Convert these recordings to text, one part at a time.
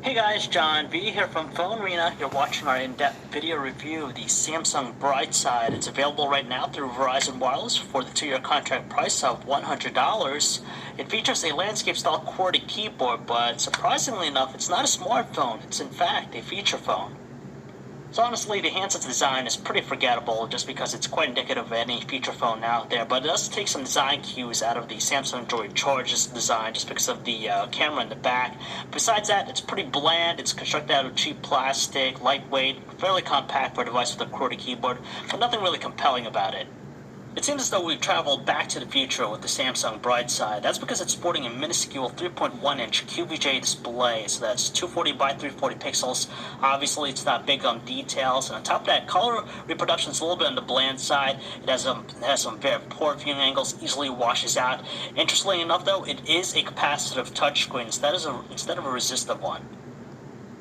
Hey guys, John V here from Phone Arena. You're watching our in-depth video review of the Samsung Brightside. It's available right now through Verizon Wireless for the 2-year contract price of $100. It features a landscape-style QWERTY keyboard, but surprisingly enough, it's not a smartphone. It's in fact a feature phone. So honestly, the handset's design is pretty forgettable just because it's quite indicative of any feature phone out there, but it does take some design cues out of the Samsung Droid Charge's design just because of the camera in the back. Besides that, it's pretty bland. It's constructed out of cheap plastic, lightweight, fairly compact for a device with a QWERTY keyboard, but nothing really compelling about it. It seems as though we've traveled back to the future with the Samsung Brightside. That's because it's sporting a minuscule 3.1-inch QVGA display, so that's 240 by 340 pixels. Obviously, it's not big on details, and on top of that, color reproduction is a little bit on the bland side. It has some very poor viewing angles, easily washes out. Interestingly enough, though, it is a capacitive touchscreen instead of a resistive one.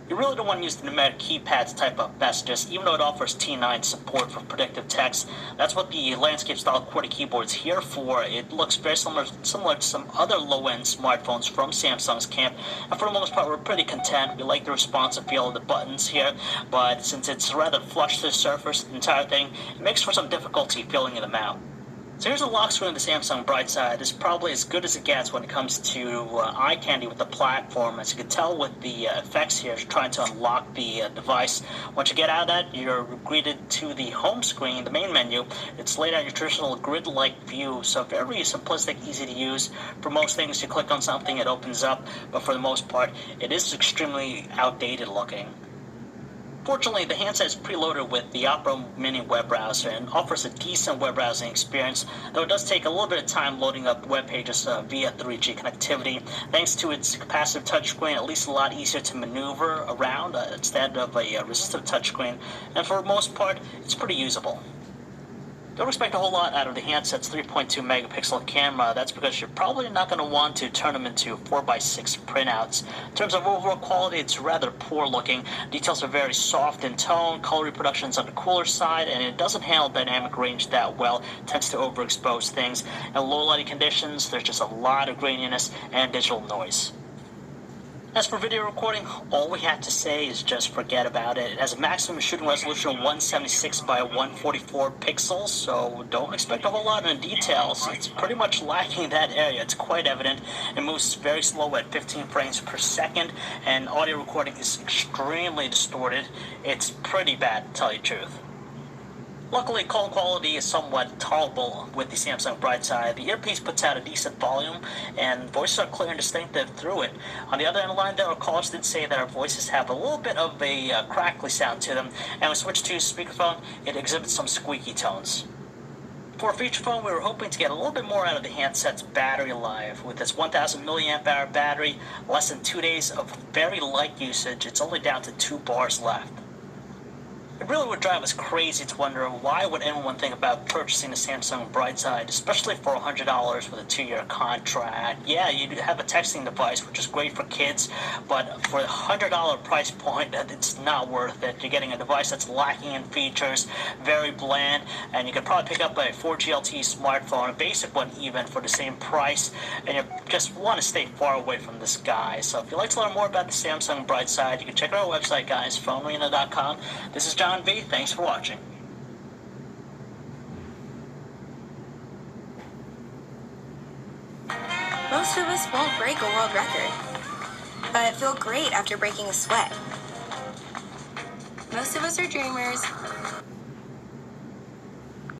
You really don't want to use the pneumatic keypad to type up messages, even though it offers T9 support for predictive text. That's what the landscape-style QWERTY keyboard's here for. It looks very similar to some other low-end smartphones from Samsung's camp, and for the most part, we're pretty content. We like the responsive feel of the buttons here, but since it's rather flush to the surface, the entire thing, it makes for some difficulty filling them out. So here's a lock screen of the Samsung Brightside. It's probably as good as it gets when it comes to eye candy with the platform. As you can tell with the effects here, trying to unlock the device. Once you get out of that, you're greeted to the home screen, the main menu. It's laid out in your traditional grid-like view, so very simplistic, easy to use. For most things, you click on something, it opens up, but for the most part, it is extremely outdated looking. Fortunately, the handset is preloaded with the Opera Mini web browser and offers a decent web browsing experience, though it does take a little bit of time loading up web pages via 3G connectivity. Thanks to its capacitive touchscreen, at least a lot easier to maneuver around instead of a resistive touchscreen, and for the most part, it's pretty usable. Don't expect a whole lot out of the handset's 3.2 megapixel camera. That's because you're probably not going to want to turn them into 4x6 printouts. In terms of overall quality, it's rather poor looking. Details are very soft in tone, color reproduction is on the cooler side, and it doesn't handle dynamic range that well. It tends to overexpose things. In low lighting conditions, there's just a lot of graininess and digital noise. As for video recording, all we have to say is just forget about it. It has a maximum shooting resolution of 176 by 144 pixels, so don't expect a whole lot in details. It's pretty much lacking in that area. It's quite evident. It moves very slow at 15 frames per second, and audio recording is extremely distorted. It's pretty bad, to tell you the truth. Luckily, call quality is somewhat tolerable with the Samsung Brightside. The earpiece puts out a decent volume, and voices are clear and distinctive through it. On the other end of the line, though, our callers did say that our voices have a little bit of a crackly sound to them, and when we switch to speakerphone, it exhibits some squeaky tones. For a feature phone, we were hoping to get a little bit more out of the handset's battery life. With its 1000 milliamp hour battery, less than 2 days of very light usage, it's only down to 2 bars left. It really would drive us crazy to wonder why would anyone think about purchasing a Samsung Brightside, especially for $100 with a 2-year contract. Yeah, you have a texting device, which is great for kids, but for a $100 price point, it's not worth it. You're getting a device that's lacking in features, very bland, and you could probably pick up a 4G LTE smartphone, a basic one even, for the same price, and you just want to stay far away from this guy. So if you'd like to learn more about the Samsung Brightside, you can check out our website, guys, phonearena.com. This is John V. Thanks for watching. Most of us won't break a world record, but feel great after breaking a sweat. Most of us are dreamers